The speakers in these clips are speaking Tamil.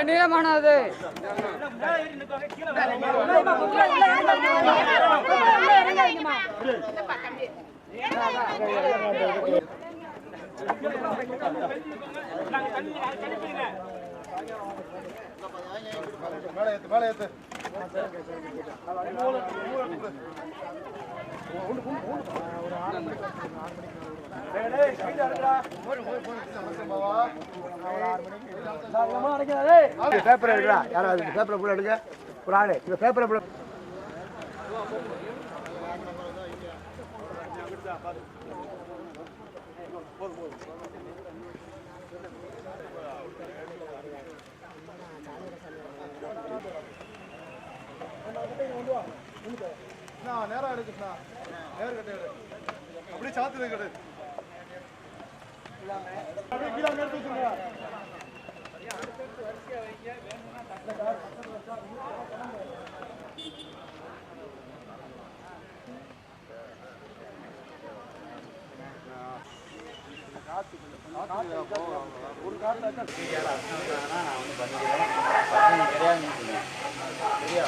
நீளமானது பேப்பர் எடுக்கா யாராவது பேப்பரை கூட எடுங்க ஒரு ஆளு இந்த பேப்பரை கூட நேரம் எடுக்குண்ணா நேரம் கட்ட அப்படியே சாத்துது கிடையாது ஒரு காட்டு நான் வந்து பண்ணிக்கிறேன் சரியா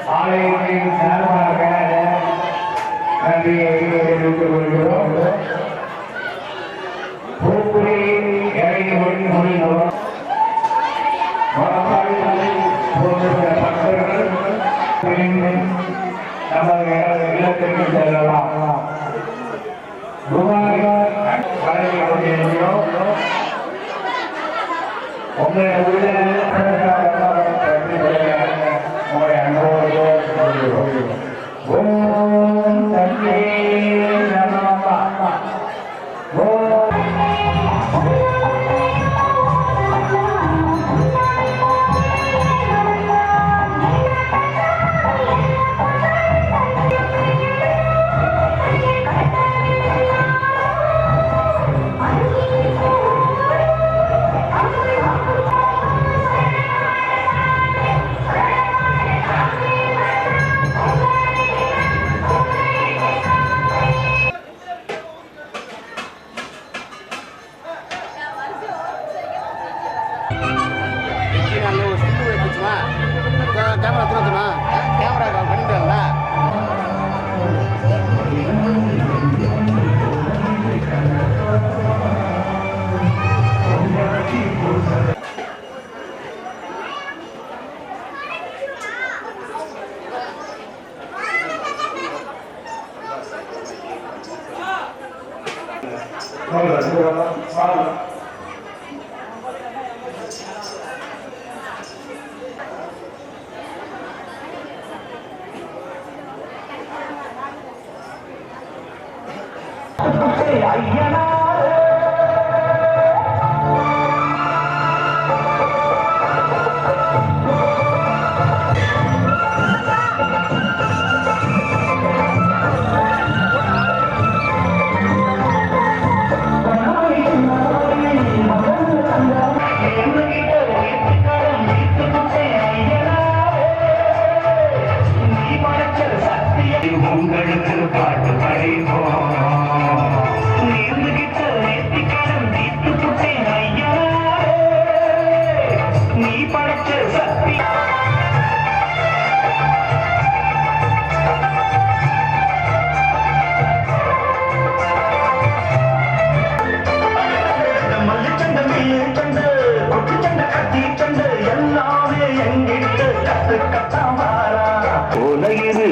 ஆலயத்தின் சார்பாக நன்றியை தெரிவித்துக் கொள்கிறோம். பூக்குடி இறங்கி முடிந்தோம் பக்தர்கள் நமது இல்லத்திற்கு செல்லலாம். வழங்கிக் கொண்டிருக்கிறோம். உங்களுடைய அன்போடு ஓம் தந்தை நமः ஓம் கேமரா தூரத்துனா கேமரா பண்ணிட்டேன்ல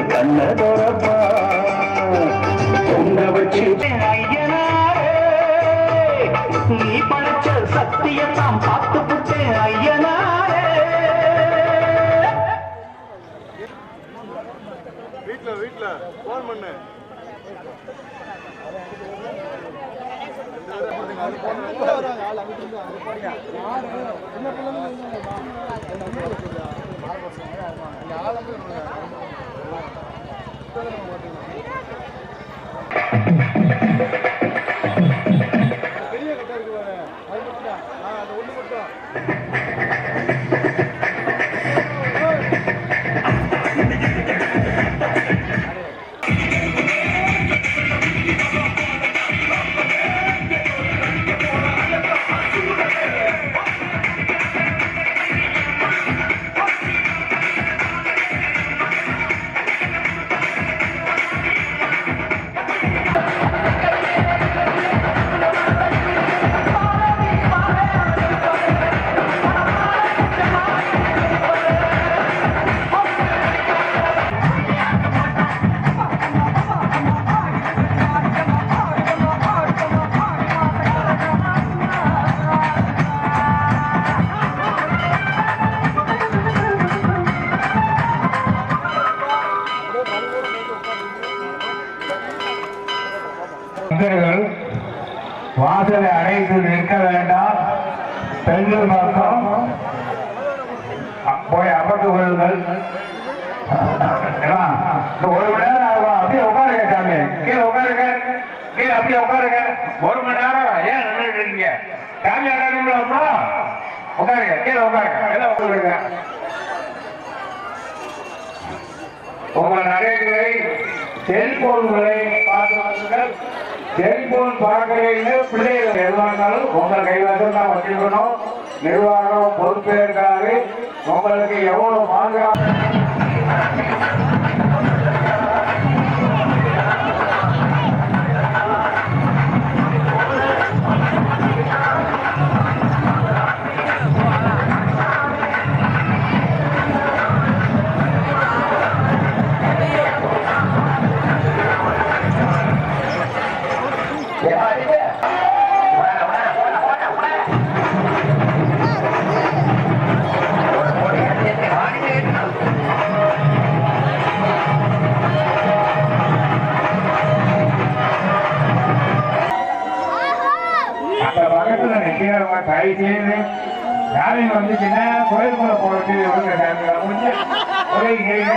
கண்ண தோறப்பா பொங்க வச்சு ஐயனாரே சத்தியத்தான் பார்த்து புட்டு ஐயனாரே. வீட்டுல போன் பண்ணு. பெரிய கட்டா இருக்கு பாரு, அது மட்டும் அது ஒண்ணு மட்டும். வாசலை அடைத்து நிற்க வேண்டாம். பெண்கள் பக்கம் போய் அமர்ந்து கொள்ளுங்கள். ஒரு மணி நேரம் ஆகும். அப்படியே உட்காருங்க சாமி, கீழே உட்காருங்க, கீழே அப்படியே உட்காருங்க. ஒரு மணி நேரம் ஏன் நின்றுட்டு இருக்கீங்க? சாமி அடையாளம் உட்காருங்க, கீழே உட்காருங்க, எல்லாம் உட்காருங்க. உங்கள் நகைகளை செல்போன்களை பார்த்து செல்போன் பார்க்கலைன்னு பிள்ளைகள் எதுவானாலும் உங்கள் கைவசம் தான் வச்சுக்கணும். நிர்வாகம் பொறுப்பேற்காது. உங்களுக்கு எவ்வளவு பாதுகாப்பு தயவு செய்து யாரையும் வந்துச்சுன்னா கோயிலுக்குள்ள போறது முடிஞ்ச ஒரே கேளுங்க.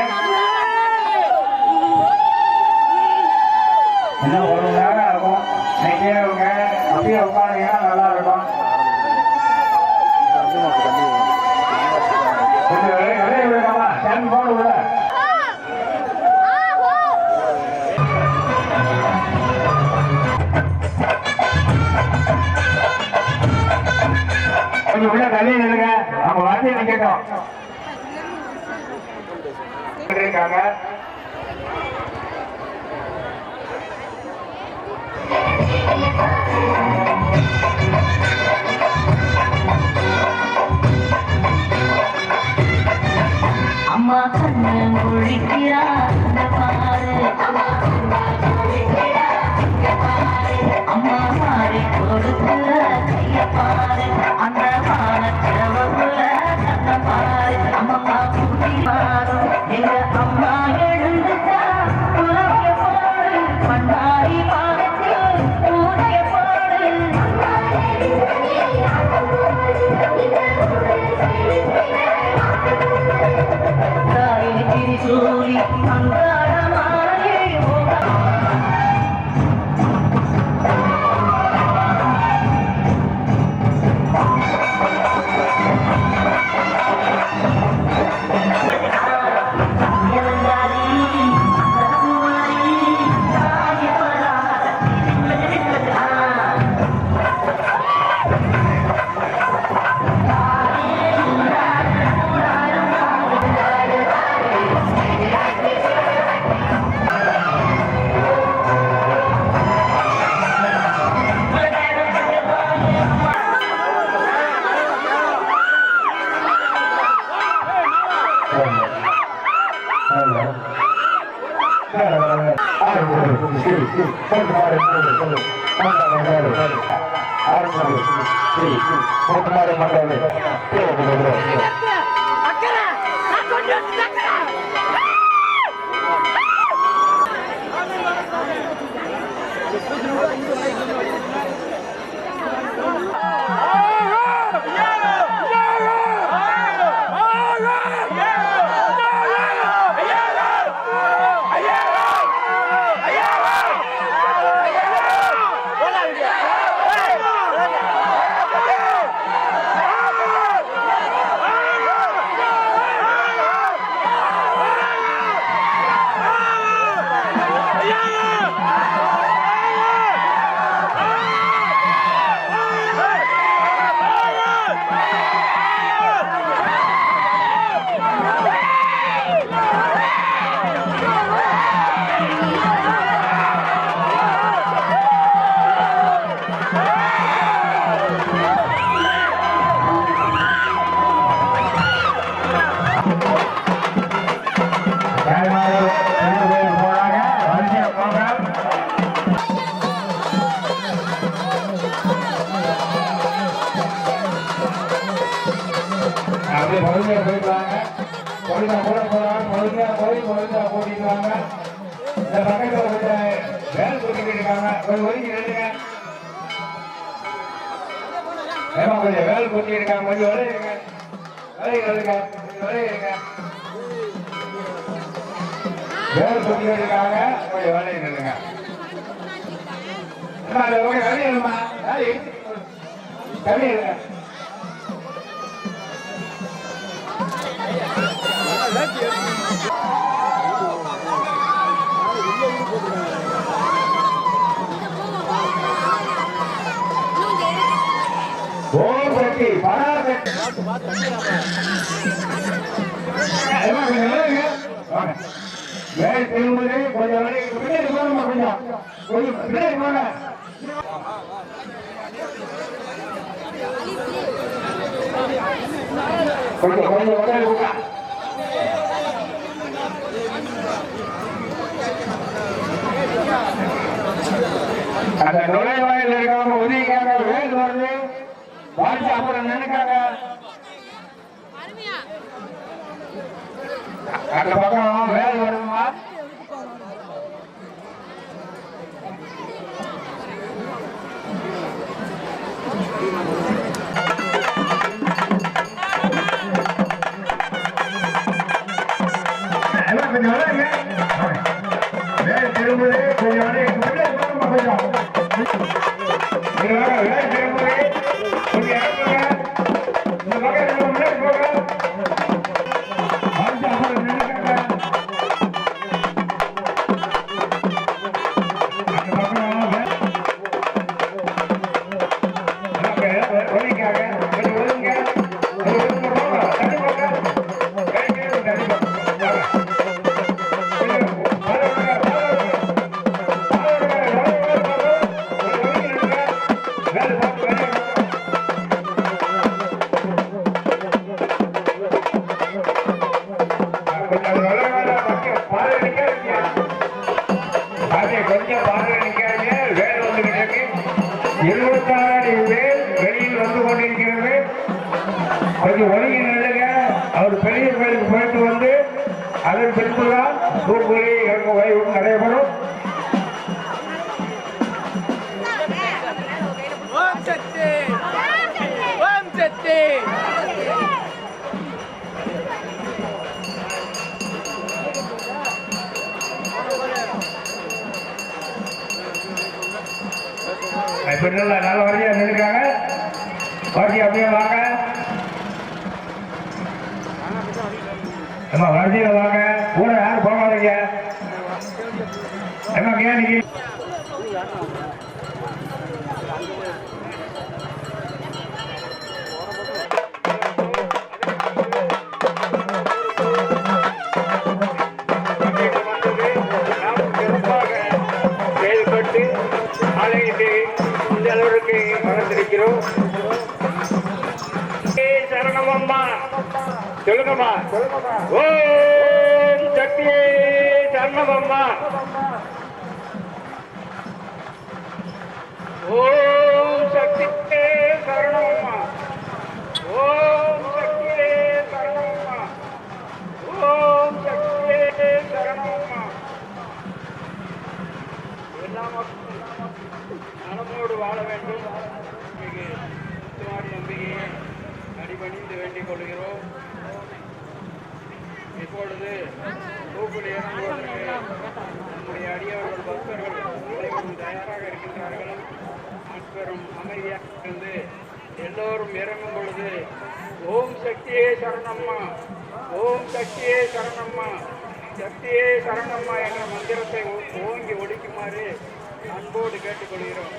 இன்னும் ஒரு மணி நேரம் இருக்கும். நிக்கிறவங்க அப்படியே உட்காந்தீங்கன்னா நல்லா இருக்கும். கொஞ்சம் வெளியே விடுமா சாமி போட விட. கொஞ்சம் உள்ள தள்ளி நில்லுங்க. அவங்க வார்த்தையை நிக்கட்டும். இருக்காங்க அம்மா கண்ணு முழிக்கிறா பாரு, அம்மா மாறி கொடுக்கிற கைய பாரு, அந்த மானக்கிழவுல கண்ண பாரு, அம்மா கூட்டி பாரு, எங்க அம்மா எழுந்துட்டா உலக பாரு, பண்ணாரி பார்த்து ஊதிய பாரு, தாயை திரிசூலி அங்காரமாயே ஆரம்பி ஸ்ரீ முத்துமாரி மண்டபம் அப்படியே பொழுதுமையா போயிடுவாங்க. பொழுதா கூட போறாங்க, பொழுதா போய் பொழுதா கூட்டிட்டு வாங்க. இந்த பக்கத்துல கொஞ்சம் வேலை கூட்டிட்டு இருக்காங்க, கொஞ்சம் ஒதுங்கி நின்றுங்க. ஏமா கொஞ்சம் வேலை கூட்டி இருக்காங்க, கொஞ்சம் விளையுங்க, விளையுங்க, விளையுங்க. வேலை கூட்டிட்டு இருக்காங்க, கொஞ்சம் விளைய நின்றுங்க. கவியல்மா கவியல் ஓம் சக்தி பராசக்தி வேலை திரும்புது கொஞ்சம் பின்னாடி போகணுமா கொஞ்சம் பின்னாடி போங்க கொஞ்சம் உடனே போங்க அந்த நுழைவாயில் இருக்கவங்க உதவிக்காக வேல் வருது வாட்சி அப்புறம் நினைக்காங்க அந்த பக்கம் வேல் வருமா கொஞ்சம் விளையாங்க வேல் திரும்புது கொஞ்சம் கொஞ்சம் வேலை திரும்புது கொஞ்சம் இறங்குங்க இந்த பக்கம் முன்னாடி போங்க அப்புறம் நினைக்காங்க அந்த பக்கம் ஒலிக்காக கொஞ்சம் ஒழுங்க போங்க தண்ணி போங்க தண்ணி போங்க கொஞ்சம் பாதை நிற்காதீங்க வேல் வந்துகிட்டு இருக்கு 26 வேல் வெளியில் வந்து கொண்டிருக்கிறது கொஞ்சம் ஒதுங்கி நில்லுங்க அவர் பெரிய கோயிலுக்கு போயிட்டு வந்து அதன் பின்புதான் பூக்குழி இறங்க வைப்பு நடைபெறும் நல்ல வரியா நின்றுக்காங்க பாட்டி அப்படியே வாங்க வரிசையில வாங்க கூட யாரும் போகாதீங்க என்ன நீங்க செயல்பட்டு ஆலயத்தை இந்த அளவிற்கு வளர்ந்திருக்கிறோம். சரணமம்மா சொல்லுங்கம்மா. ஓம் சக்தியே சரணமம்மா. ஓம் சக்தி அடிபணிந்து வேண்டிக் கொள்கிறோம். இப்பொழுது தூக்கில் இறங்குவதற்கு நம்முடைய அடியவர்கள் பக்தர்கள் அனைவரும் தயாராக இருக்கின்றார்கள். அனைவரும் அமைதியாக இருந்து எல்லோரும் இறங்கும் பொழுது ஓம் சக்தியே சரணம்மா, ஓம் சக்தியே சரணம்மா, சக்தியே சரணம்மா என்ற மந்திரத்தை ஓங்கி ஒழிக்குமாறு அன்போடு கேட்டுக்கொள்கிறோம்.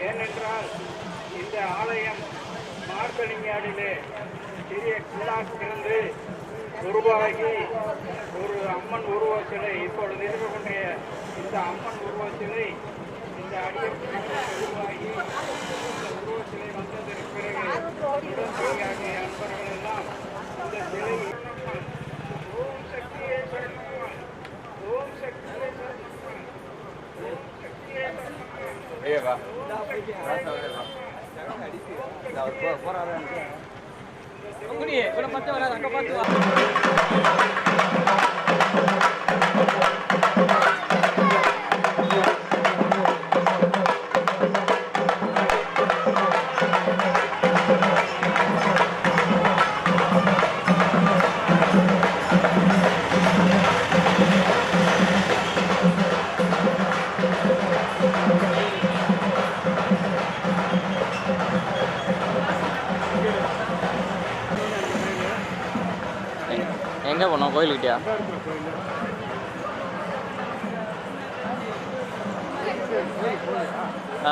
ஏனென்றால் இந்த ஆலயம் மார்கழிங்காடிலே சிறிய குள்ளாக்கிலிருந்து உருவாகி ஒரு அம்மன் உருவ சிலை இப்பொழுது இருக்கக்கூடிய இந்த அம்மன் உருவ சிலை இந்த உருவாகி இந்த உருவ சிலை வந்ததற்கு பிறகு உடன்பிறகாகிய அன்பர்கள் எல்லாம் இந்த சிலை ஓம் சக்தியே சரணம்மா, ஓம் சக்தியே சரணம்மா, ஓம் சக்தியே எங்கே போனோம்? கோயிலுக்கிட்டியா?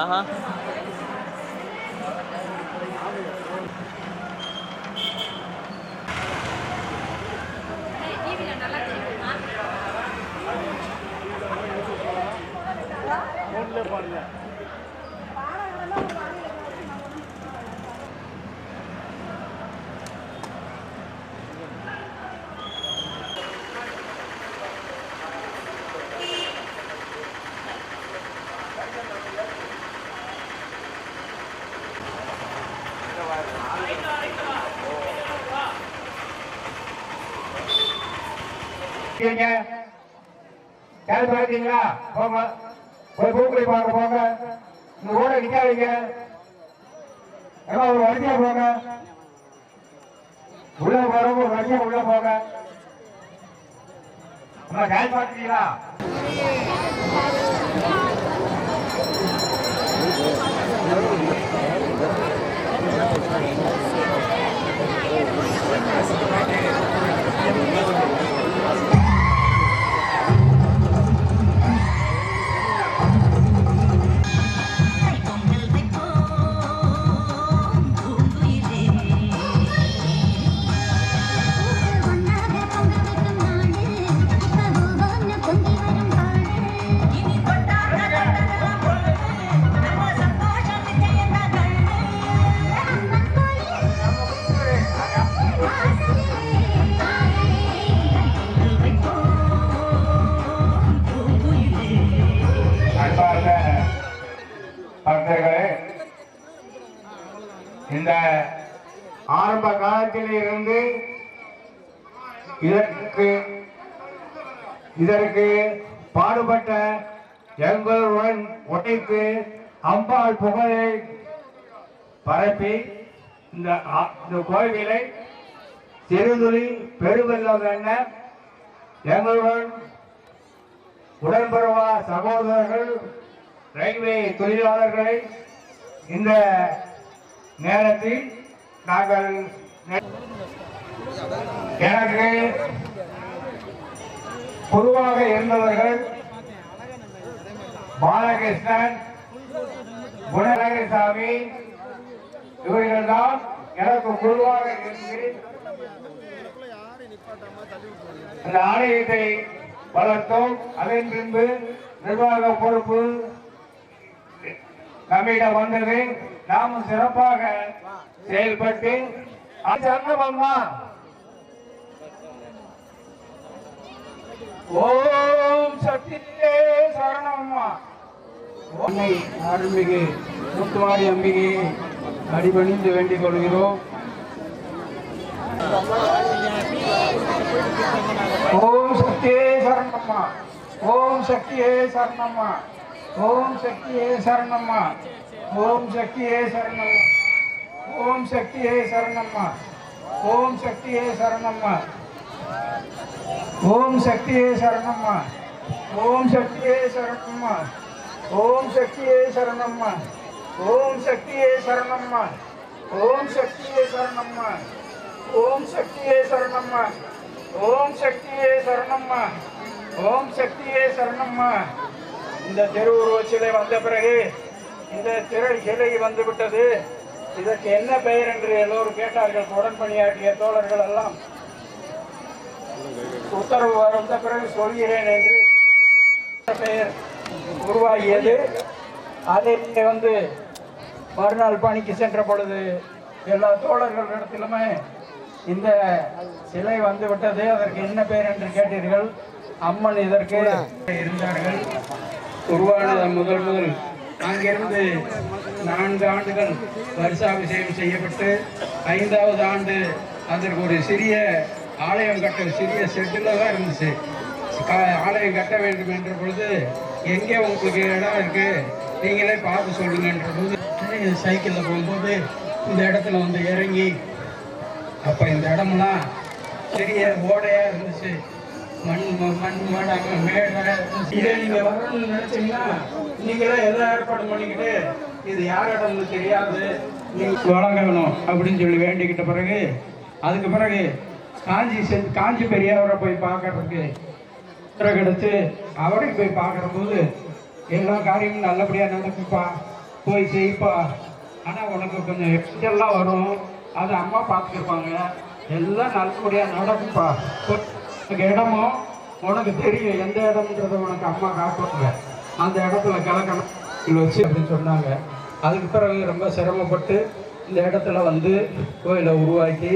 ஆஹா. பாருங்க. பார்த்தீங்களா? போங்க, போய் பூக்குழி பார்க்க போங்க. இந்த கூட நிக்காதீங்க, எல்லாம் ஒரு வரிசையா போங்க. உள்ள போறவங்க ஒரு வரிசையா உள்ள போங்க. டான்ஸ் பார்த்தீங்களா? இந்த ஆரம்ப காலத்தில் இருந்து இதற்கு பாடுபட்ட எங்களுடன் உடைத்து அம்பாள் புகழை பரப்பி இந்த கோவிலை சிறுதுளி பெருவெல்லம் என எங்களுடன் உடன்பருவா சகோதரர்கள் ரயில்வே தொழிலாளர்களை இந்த நேரத்தில் நாங்கள் எனக்கு குருவாக இருந்தவர்கள் பாலகிருஷ்ணன், குணநாயகசாமி இவர்கள் தான் எனக்கு குருவாக இருந்து அந்த ஆலயத்தை வளர்த்தோம். அதன் பின்பு நிர்வாக பொறுப்பு நம்மிடம் வந்தது. நாமும் சிறப்பாக செயல்பட்டு சரணமம்மா, ஓம் சக்தியே சரணம்மா. உன்னை அருள்மிகு முத்துமாரி அம்பிகையை அடிபணிந்து வேண்டிக் கொள்கிறோம். ஓம் சக்தியே சரணம்மா, ஓம் சக்தியே சரணம்மா, ஓம் சக்தியே சரணம்மா, ஓம் சக்தியே சரணம்மா, ஓம் சக்தியே சரணம்மா, ஓம் சக்தியே சரணம்மா. ஓம் சக்தியே சரணம்மா. ஓம் சக்தியே சரணம்மா. ஓம் சக்தியே சரணம்மா. ஓம் சக்தியே சரணம்மா. ஓம் சக்தியே சரணம்மா. ஓம் சக்தியே சரணம்மா. ஓம் சக்தியே சரணம்மா. ஓம் சக்தியே சரணம்மா. இந்த திருவுருவ சிலை வந்த பிறகு இந்த சிலை வந்து விட்டது. இதற்கு என்ன பெயர் என்று எல்லோரும் கேட்டார்கள். உடன் பணியாற்றிய தோழர்கள் எல்லாம் உத்தரவு வந்த பிறகு சொல்கிறேன் என்று பெயர் உருவாகியது. அதை வந்து மறுநாள் பணிக்கு சென்ற பொழுது எல்லா தோழர்களிடத்திலுமே இந்த சிலை வந்து விட்டது, அதற்கு என்ன பெயர் என்று கேட்டீர்கள். அம்மன் இதற்கு இருந்தார்கள். உருவானது முதல் அங்கிருந்து 4 ஆண்டுகள் வருஷாபிஷேகம் செய்யப்பட்டு 5வது ஆண்டு அதற்கு ஒரு சிறிய ஆலயம் கட்ட, சிறிய செட்டில் தான் இருந்துச்சு. ஆலயம் கட்ட வேண்டும் என்ற பொழுது எங்கே உங்களுக்கு இடம் இருக்கு நீங்களே பார்த்து சொல்லுங்க என்ற போது சைக்கிளில் போகும்போது இந்த இடத்துல வந்து இறங்கி அப்போ இந்த இடமெல்லாம் சிறிய ஓடையாக இருந்துச்சு. மண் மேடாக இதை நீங்கள் வரணும்னு நினச்சிங்கன்னா நீங்களே எதை ஏற்பாடு பண்ணிக்கிட்டு இது யார் இடம்னு தெரியாது நீங்கள் வழங்கணும் அப்படின்னு சொல்லி வேண்டிக்கிட்ட பிறகு அதுக்கு பிறகு காஞ்சி பெரியவரை போய் பார்க்கறதுக்கு கிடைச்சு அவரை போய் பார்க்குற போது எல்லா காரியமும் நல்லபடியாக நடக்குப்பா, போய் செய்ப்பா, ஆனால் உனக்கு கொஞ்சம் எக்ஸ்டெல்லாம் வரும், அது அம்மா பார்த்துருப்பாங்க, எல்லாம் நல்லபடியாக நடக்குப்பா. உனக்கு இடமும் உனக்கு தெரியும் எந்த இடம்ன்றத உனக்கு அம்மா காட்டுவாங்க, அந்த இடத்துல கலக்கணும் வச்சு அப்படின்னு சொன்னாங்க. அதுக்கு பிறகு ரொம்ப சிரமப்பட்டு இந்த இடத்துல வந்து கோயிலை உருவாக்கி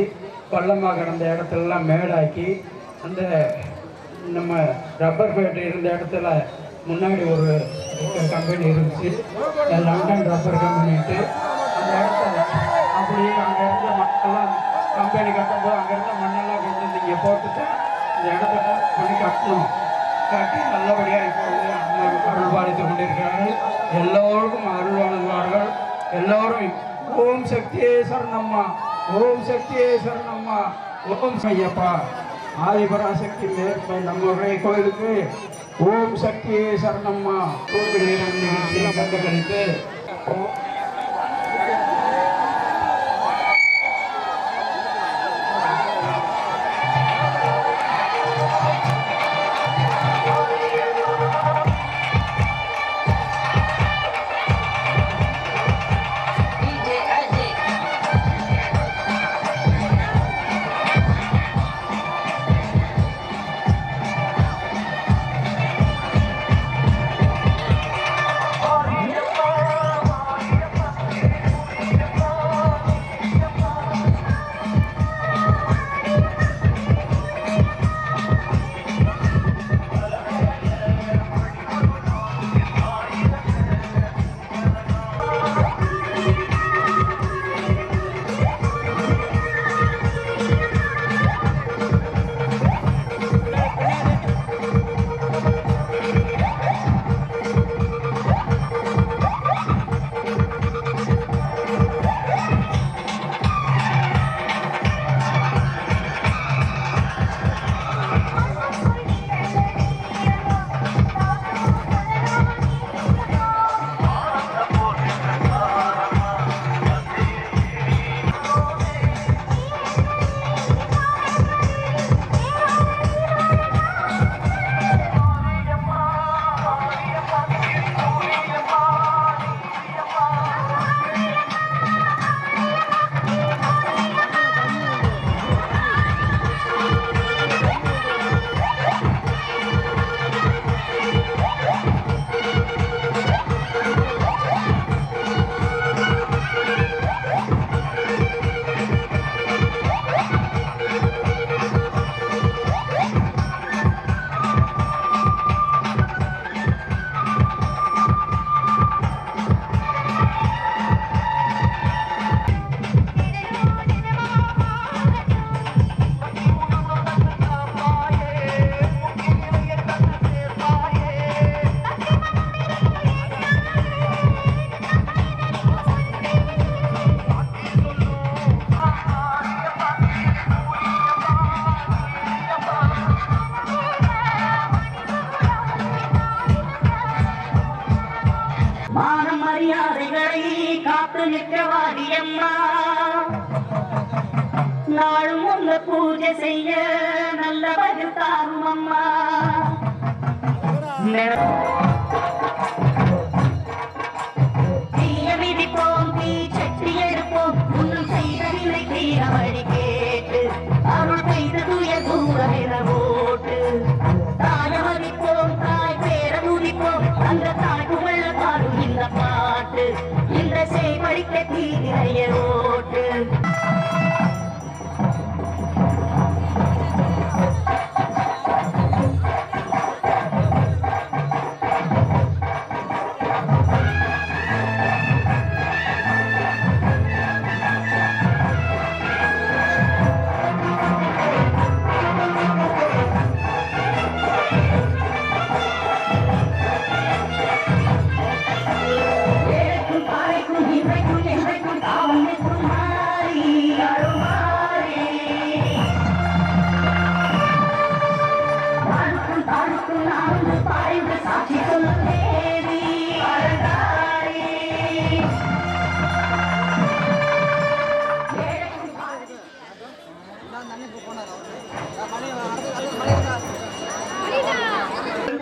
பள்ளமாக கிடந்த இடத்துலலாம் மேடாக்கி அந்த நம்ம ரப்பர் ஃபேக்ட்ரி இருந்த இடத்துல முன்னாடி ஒரு கம்பெனி இருந்துச்சு, லண்டன் ரப்பர் கம்பெனிட்டு. அந்த இடத்துல அப்படியே அங்கே இருந்த மக்கள்லாம் கம்பெனி கட்டும்போது அங்கே இருந்த மண்ணெல்லாம் கொண்டு வந்து இங்கே போட்டுட்டு இந்த இடத்த பண்ணி கட்டணும். கட்டி நல்லபடியாக இப்போ வந்து அருள் பாலித்து கொண்டிருக்கிறார்கள். எல்லோருக்கும் அருள் வழங்குவார்கள். எல்லோரும் ஓம் சக்தியே சரணம்மா, ஓம் சக்தியே சரணம்மா, ஓம் ஐயப்பா. ஆதிபராசக்தி நேர்மை நம்முடைய கோயிலுக்கு ஓம் சக்தியே சரணம்மா கோவில் நிகழ்ச்சியை கண்டுகளித்து ஆரியப்பா அம்மா நாளும் உள்ள பூஜை செய்ய நல்ல பதில் தாரும் அம்மா தீய மிதிப்போம் தீ சட்டி எடுப்போம் முன்னும் செய்த நிலை தீர வழி கேட்டு அருள் பெய்த துய தூரமென ஓட்டு தாயமதிப்போம் தாய் பேர துதிப்போம் அந்த தாய் புகழ பாடும் இந்த பாட்டு இந்த செய் படிக்க தீரைய ஓட்டு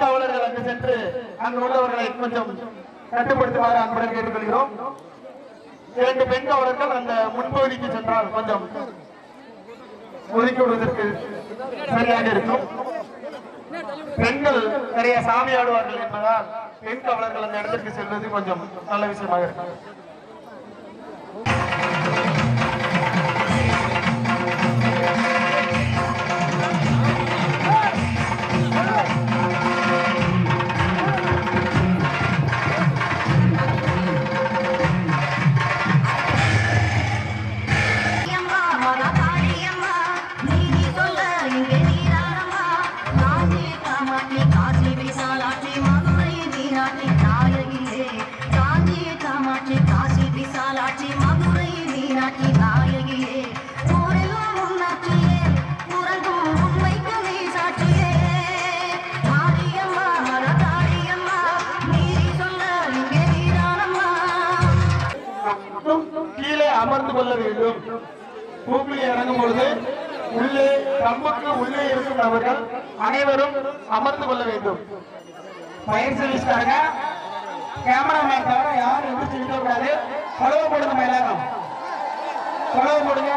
காவலர்கள் அங்கு சென்று அங்கு உள்ளவர்களை கொஞ்சம் கட்டுப்படுத்துமாறு அன்புடன் கேட்டுக்கொள்கிறோம். 2 பெண் காவலர்கள் அந்த முன்பகுதிக்கு சென்றால் கொஞ்சம் ஒதுக்கி விடுவதற்கு சரியாக இருக்கும். பெண்கள் நிறைய சாமி ஆடுவார்கள் என்பதால் பெண் காவலர்கள் அந்த இடத்திற்கு செல்வது கொஞ்சம் நல்ல விஷயமாக இருக்கும். கீழே அமர்ந்து கொள்ள வேண்டும். பூக்குழி இறங்கும் பொழுது உள்ளே கம்புக்கு உள்ளே இருக்கும் நபர்கள் அனைவரும் அமர்ந்து கொள்ள வேண்டும். பயிர் செலுத்தாங்க. கேமராமேன் தவிர யாரும் எதிர்த்து இருக்கக்கூடாது. கொலவு போடுங்க மேலாகம், கொலவு போடுங்க.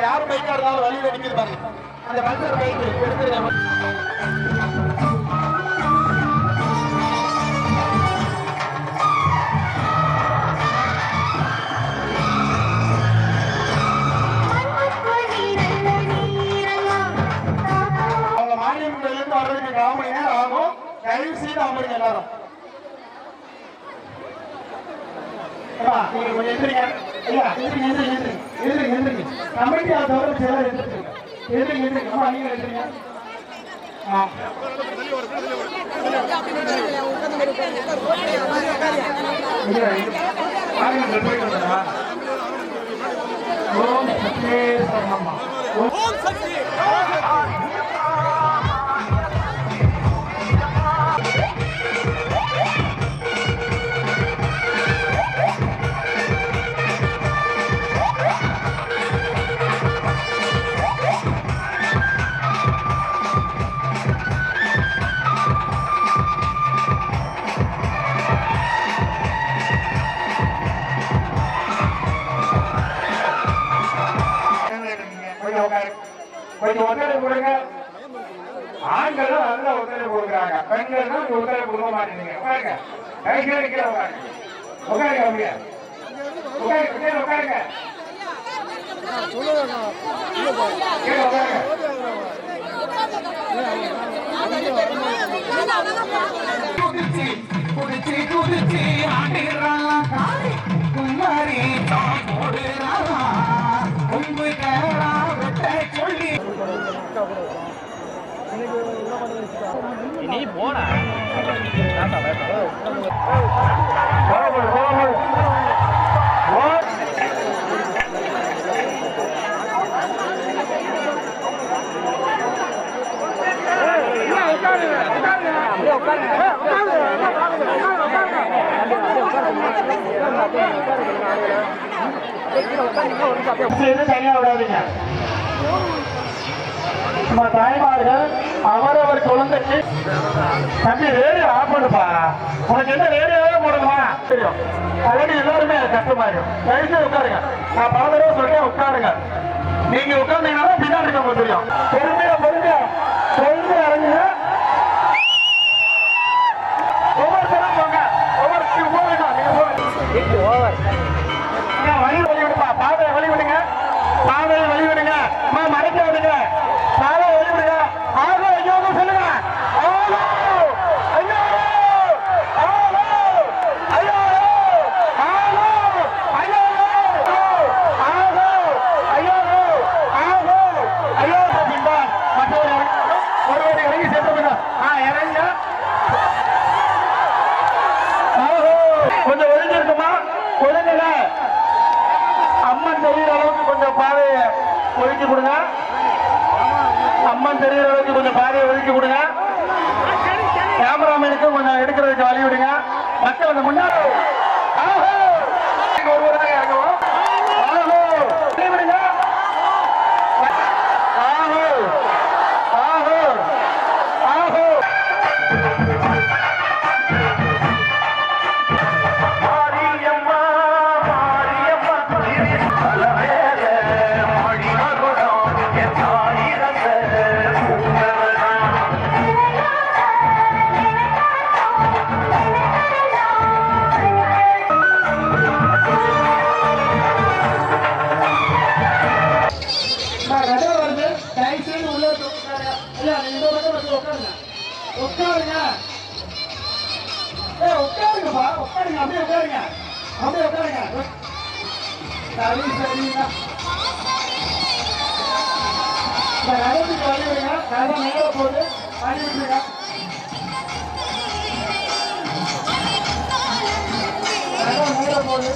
யாரும் பைக்கா இருந்தாலும் வழியில நிக்கிறாங்க. அந்த பல்சர் பைக் எடுத்துருங்க. அவங்க மாநிலத்தில இருந்து வர்றதுக்கு 4 மணி நேரம் ஆகும். தயவு செய்து அமருங்க எல்லாரும். நீங்க கொஞ்சம் எந்திரிங்க. ஐயா எந்திரிங்க எந்திரிங்க எந்திரிங்க எந்திரிங்க. கமிட்டியா தவிர சிலர் எந்திரிங்க எந்திரிங்க எந்திரிங்க. அம்மா நீங்க எந்திரிங்க. ஓம் சக்தி சரணம்மா. ஓம் சக்தி. கொஞ்சம் ஒத்துழைப்பு கொடுங்க. ஆண்கள் தான் நல்ல ஒத்துழைப்பு கொடுக்குறாங்க, பெண்கள் தான் ஒத்துழைப்பு கொடுக்க மாட்டேங்க. உட்காருங்க, கைகளை கீழே உட்காருங்க, உட்காருங்க, அப்படியே உட்காருங்க, கீழே உட்காருங்க, கீழே உட்காருங்க. குடிச்சு குடிச்சு ஆடுறான் குமாரி உங்க கேரளா விட்ட சொல்லி நீ போனா தனியா விடாதீங்க. நம்ம தாய்மார்கள் அவரவர் குழந்தைக்கு தம்பி ரேடியோ ஆஃப் பண்ணுப்பா. உனக்கு என்ன ரேடியோவே போடணுமா தெரியும். ஆல்ரெடி எல்லாருமே கஷ்டமாயிடும். தயவுசெய்து உட்காருங்க. நான் பல தடவை சொல்றேன், உட்காருங்க. நீங்க உட்கார்ந்தீங்கன்னா பின்னாடி இருக்க தெரியும். பொறுமையா பொறுமையா பொறுமையா இறங்குங்க. ஒவ்வொருத்தரும் போங்க, ஒவ்வொரு போங்க. நீங்க வழி விடுப்பா, பாதையை வழி விடுங்க, பாதையை வழி விடுங்க, மறைக்க விடுங்க, பாதையை வழி விடுங்க. ஆகோ ஐயோ சொல்லுங்க. ஆகோ ஐயோ ஆகோ ஐயோ ஆகோ ஐயோ ஆகோ ஐயோ ஆகோ ஐயோ அப்படின்பா. மற்றவர் ஒருவர் இறங்கி சேர்த்துங்க. இறங்க. கொஞ்சம் ஒதுங்கி இருக்குமா? ஒதுங்கல. அம்மன் தெரிகிற அளவுக்கு கொஞ்சம் பாதையை ஒதுக்கி கொடுங்க. அம்மன் தெரிகிற அளவுக்கு கொஞ்சம் பாதையை ஒதுக்கி கொடுங்க. கேமராமேனுக்கு கொஞ்சம் எடுக்கிறதுக்கு வழி விடுங்க. மக்கள் அந்த முன்னாடி ஒருவராக இறங்குவோம். ஆஹோ வழி விடுங்க. ஆஹோ ஆஹோ ஆஹோ உட்காருங்க. உட்காருங்கப்பா, உட்காருங்க. அப்படியே உட்காருங்க, அப்படியே உட்காருங்க. சரி சரிங்க. ரதத்துக்கு வழி விடுங்க. ரதம் மேல போது வழி விட்டுருங்க. ரதம் மேல போது.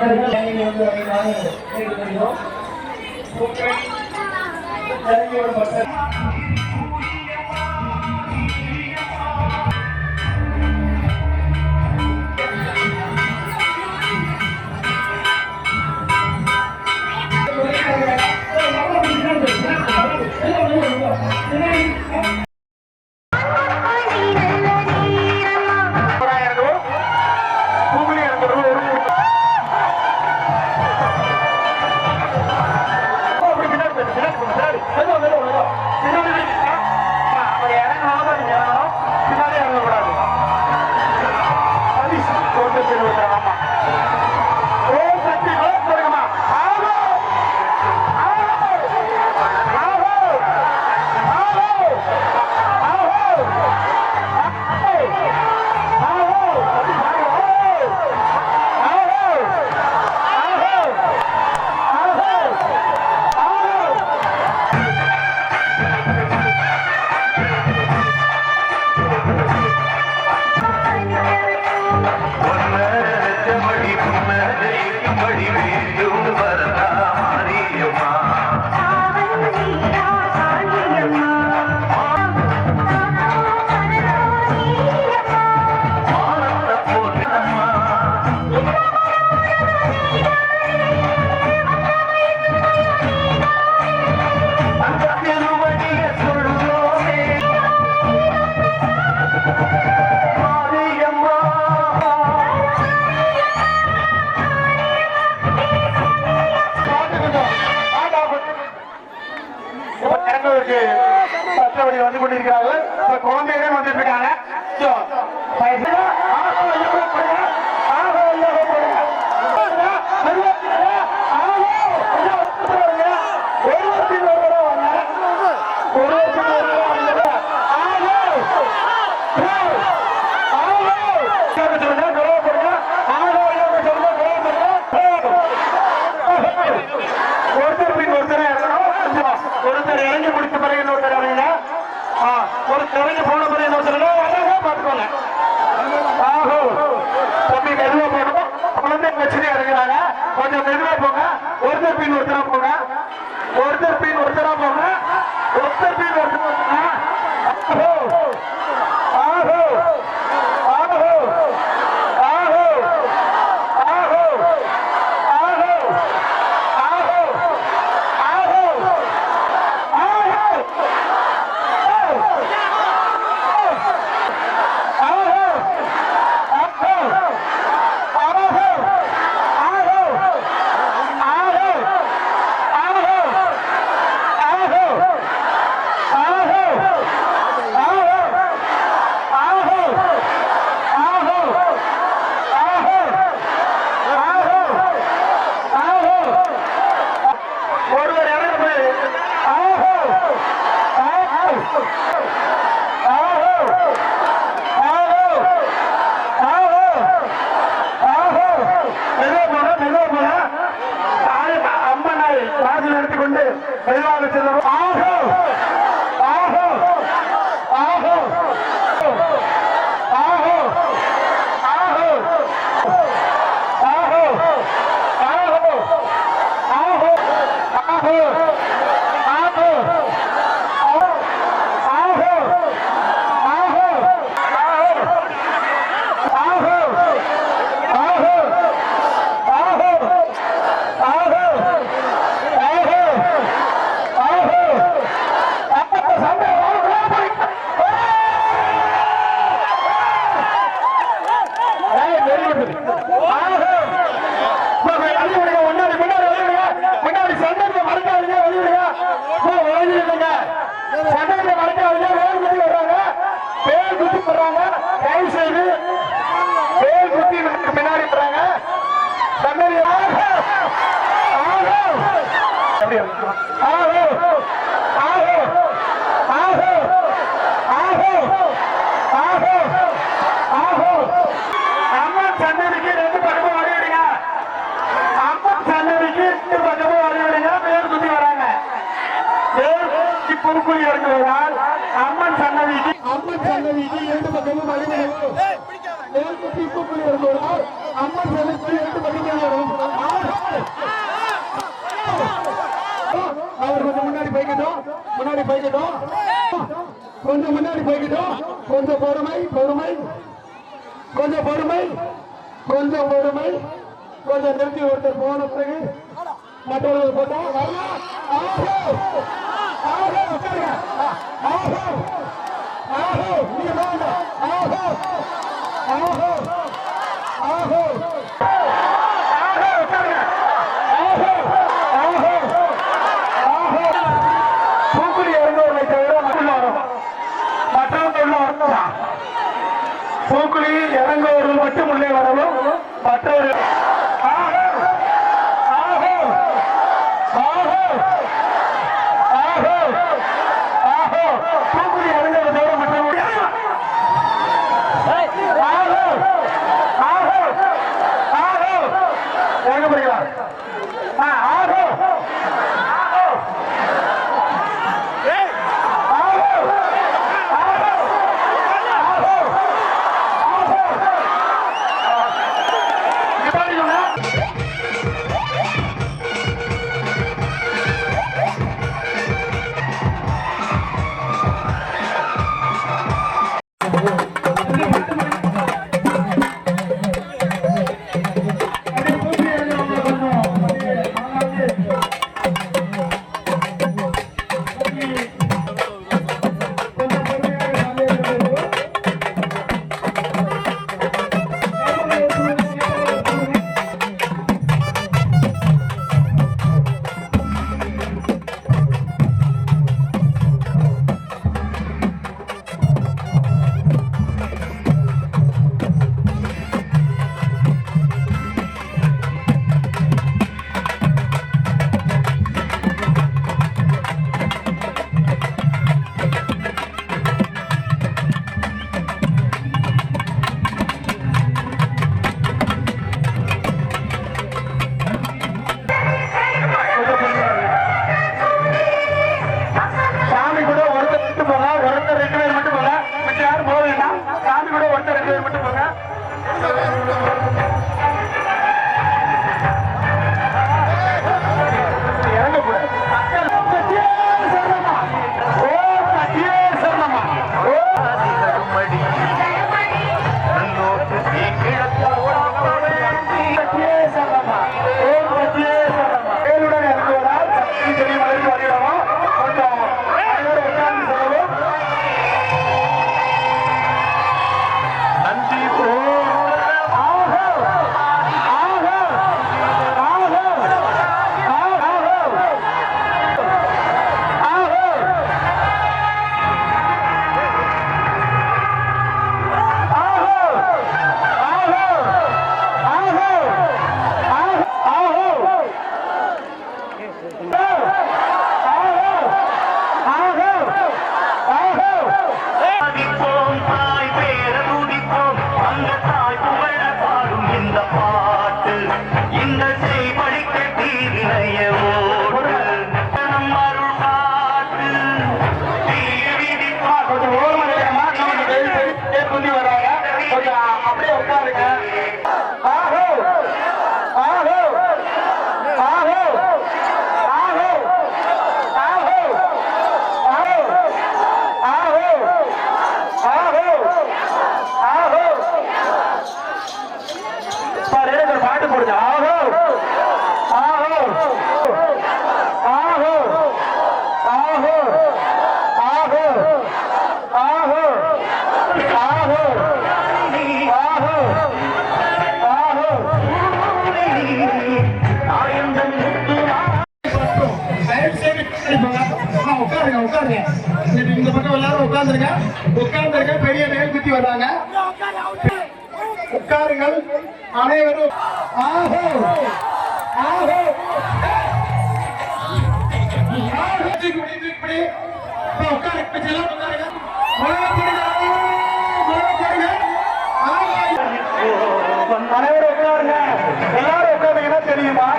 வீரர்கள் அணியில் வந்து அமைமாறு கேட்டுக்கொள்கிறோம். இறங்கிவிடப்பட்ட வந்து கொண்டிருக்கிறார்கள். குழந்தைகளே வந்துட்டு இருக்காங்க. ஒருத்தர் இறங்கி முடிச்ச பிறகு இன்னொருத்தர் இறங்குங்க. ஒரு இறங்கி போன பிறகு இன்னொருத்தர் பார்த்துக்கோங்க. தம்பி மெதுவா போகணும். குழந்தை பிரச்சனை இறங்குறாங்க. கொஞ்சம் மெதுவா போங்க. ஒருத்தர் பின் ஒருத்தரா போங்க. ஒருத்தர் பின் ஒருத்தரா போங்க. ஒருத்தர் பின் ஒருத்தர் போங்க. எடுத்துக்கொண்டு மெதுவாக செல்லும். அம்மன் சன்னதிக்கு இரண்டு பக்கமும் வழிபடுவோம். அம்மன் செலுத்தி 2 மணிக்காரும் அவர் கொஞ்சம் முன்னாடி போய்கிட்டோம் கொஞ்சம் முன்னாடி போய்கிட்டோம் கொஞ்சம் பொறுமை கொஞ்சம் நிறுத்தி ஒருத்தர் போன பிறகு மற்றவர்கள் போட்டா வரலாம் நீங்க வாங்க பூக்குடி இறங்குவதை தவிர மற்றவர்கள் வரலாம். பூக்குழி இறங்குவவர்கள் மட்டும் உள்ளே வரவும் மற்றவர்கள் பூக்குழி இறங்குவதை தவிர மற்றவர்கள் இறங்க முடியலாம். இந்த பக்கம் எல்லாரும் உட்கார்ந்துருங்க பெரிய மேல் குத்தி வர்றாங்க உட்காருங்கள் அனைவரும் ஆஹோ ஆஹோ அனைவரும் உட்காருங்க எல்லாரும் உட்காருங்கன்னா தெரியுமா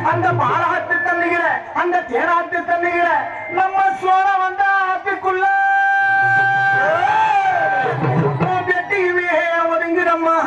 அந்த பாலாத்து தண்ணிகிற அந்த தேராத்து தண்ணிகிற நம்ம சோழ வந்த ஆத்துக்குள்ள வெட்டியுமே ஒதுங்கிறம்மா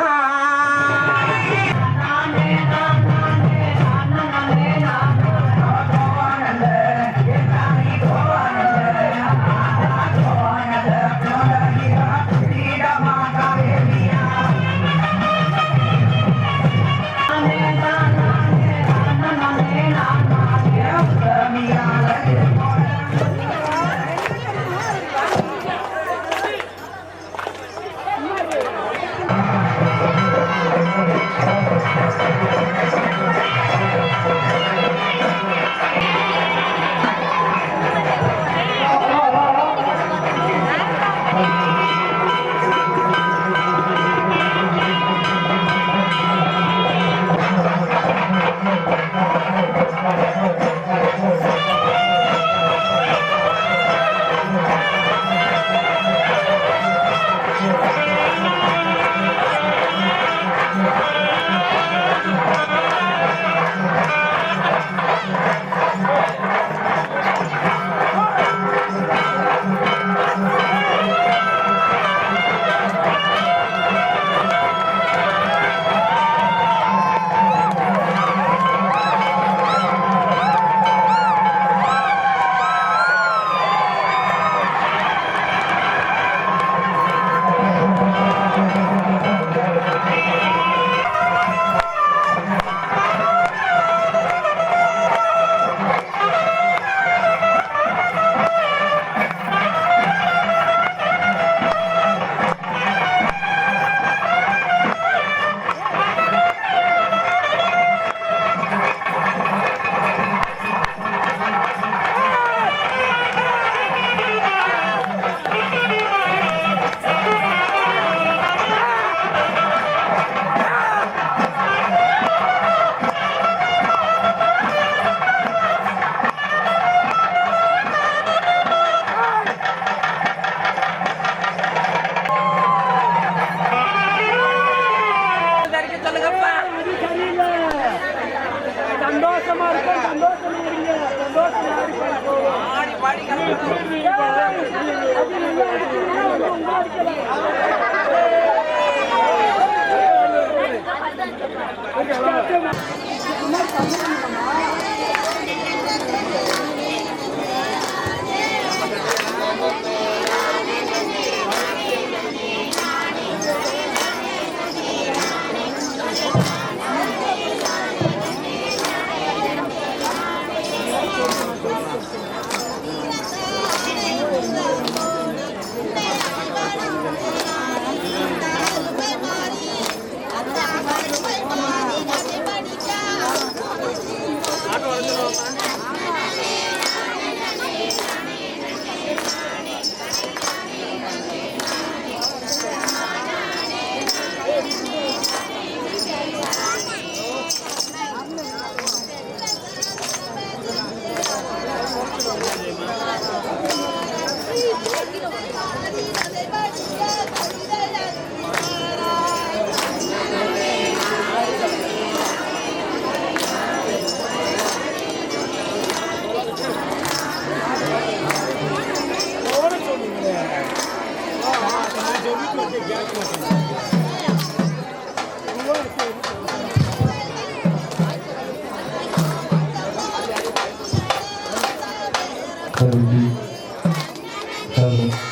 அவர்கள்.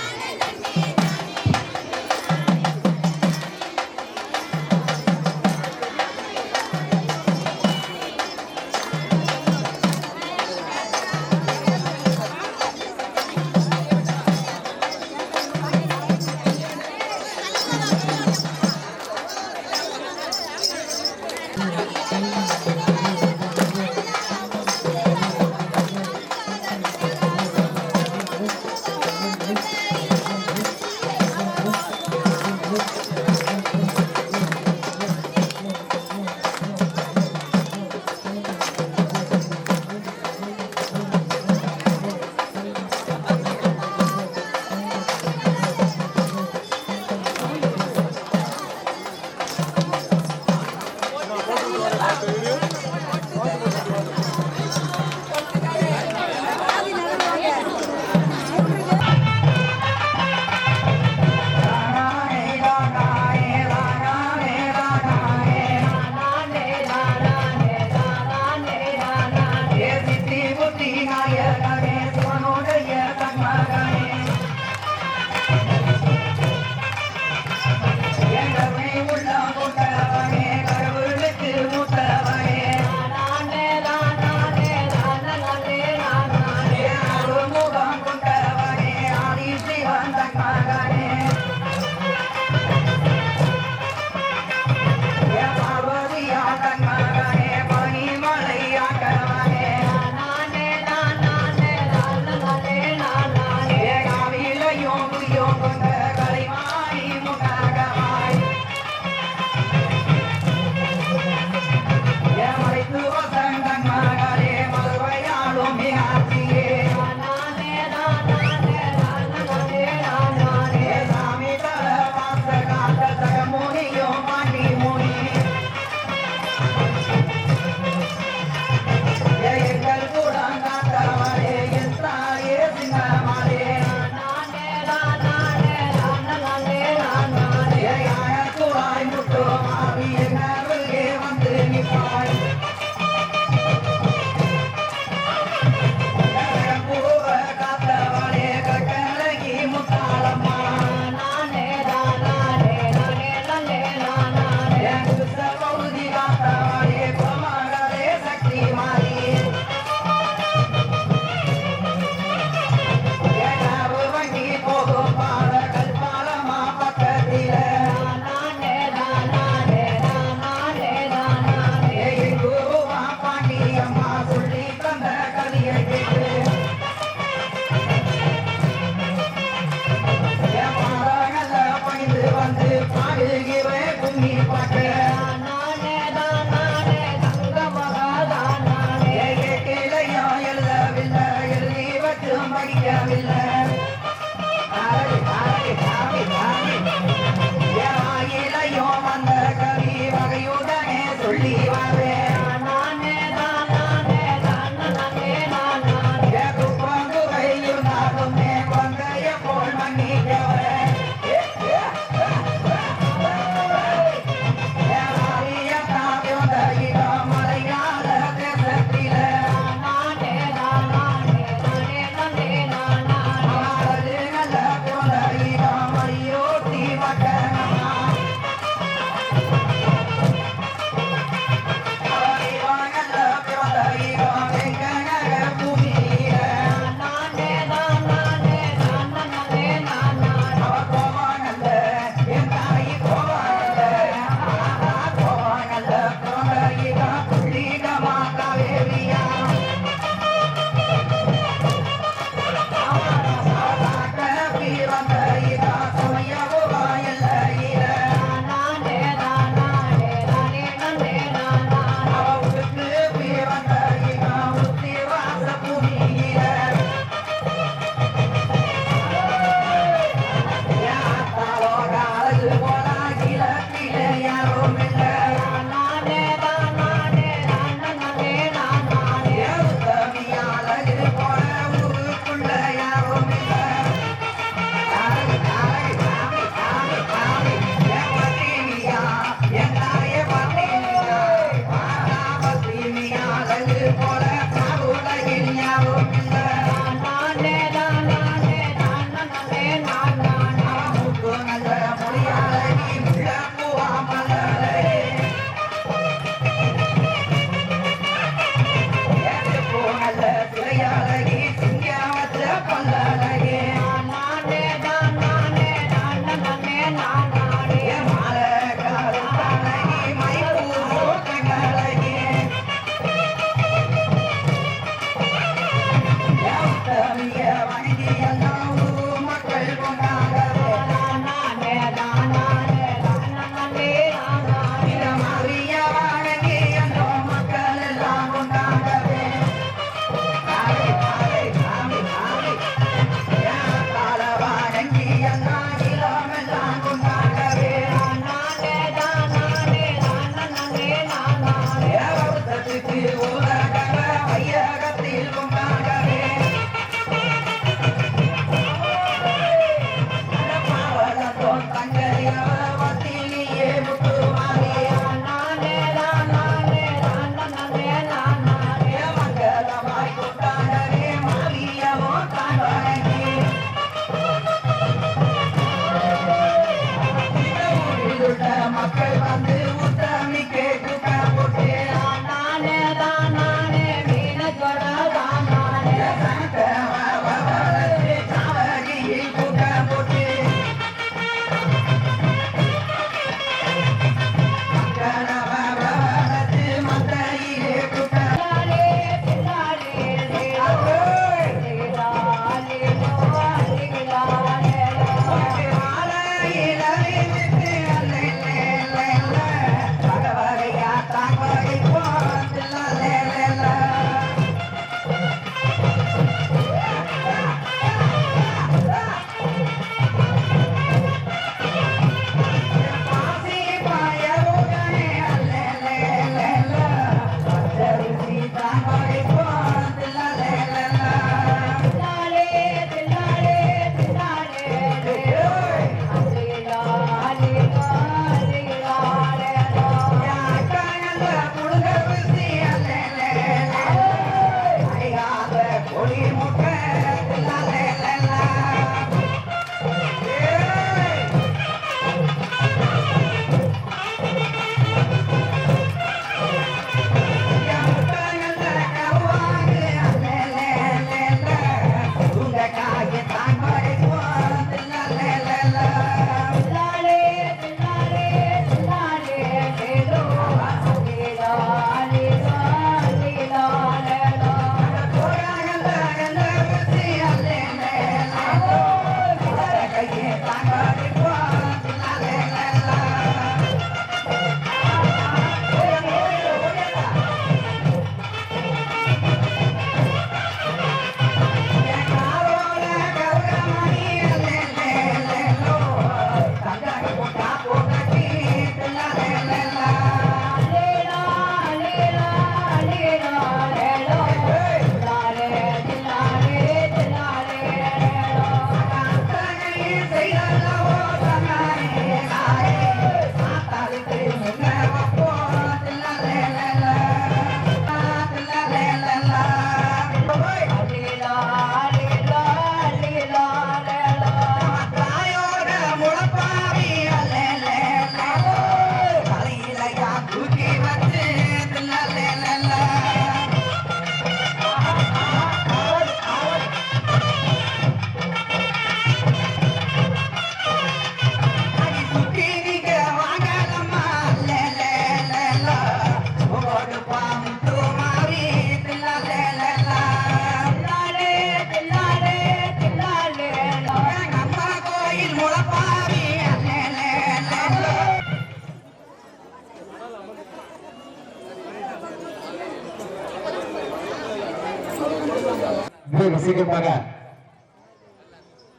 சீக்கிரமாக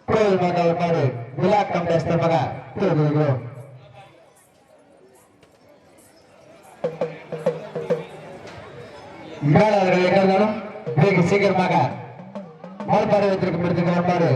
கோயில் மக்கள் விழா கம்பெஸ்தமாக தெரிவிக்கிறோம். மேலாளர்கள் எங்க இருந்தாலும் வெகு சீக்கிரமாக மறுபருவத்திற்கு எடுத்துக்கொள்ளுமாறு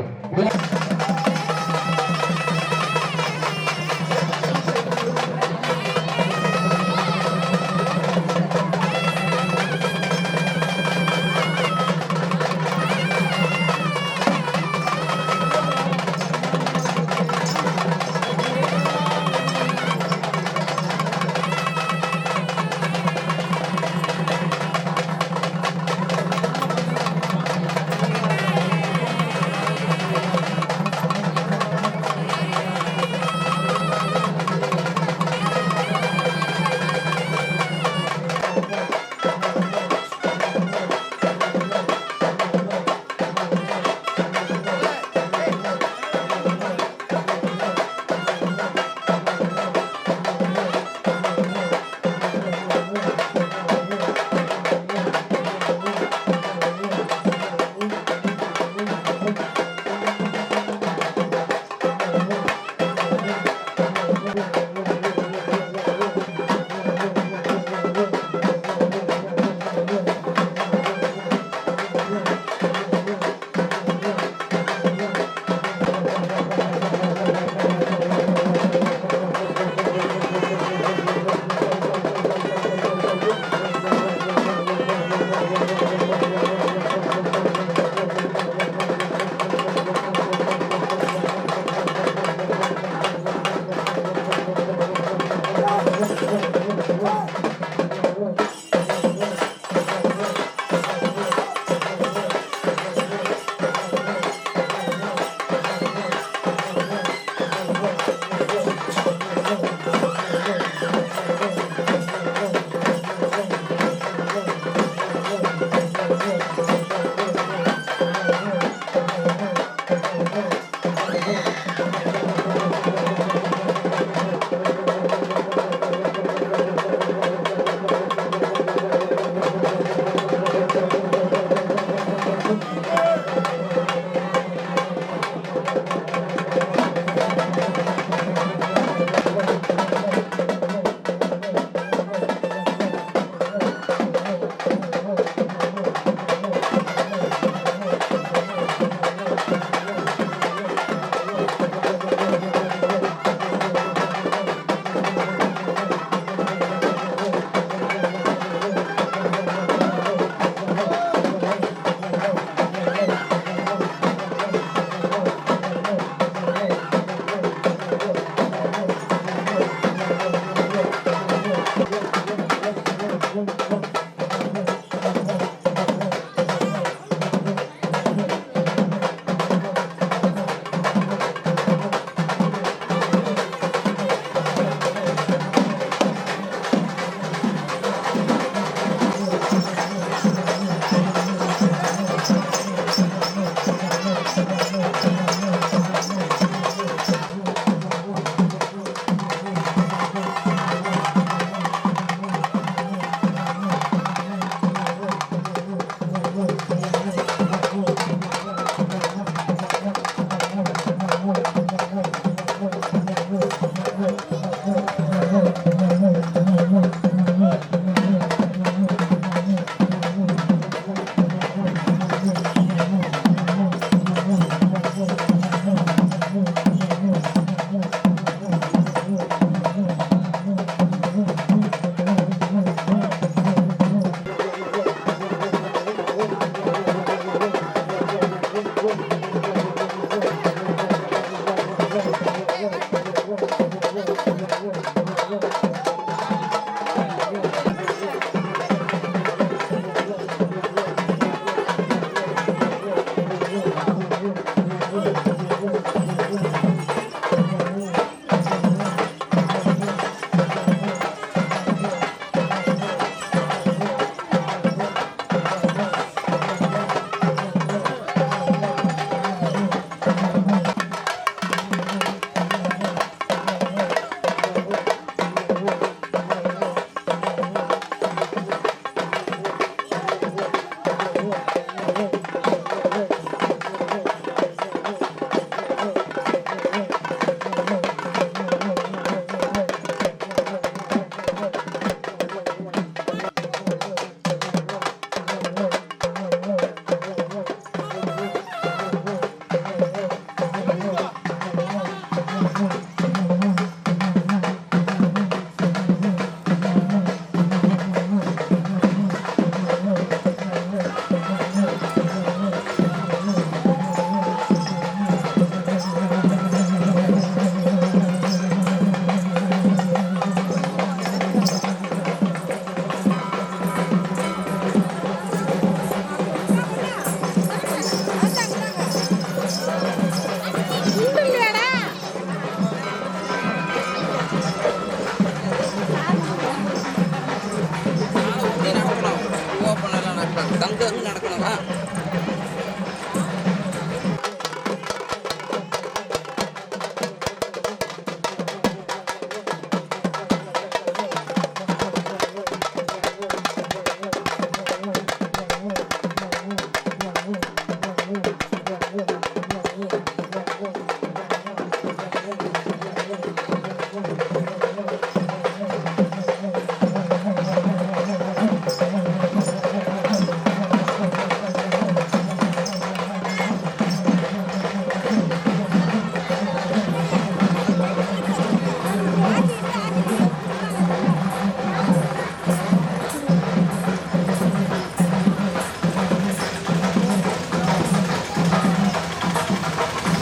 இல்ல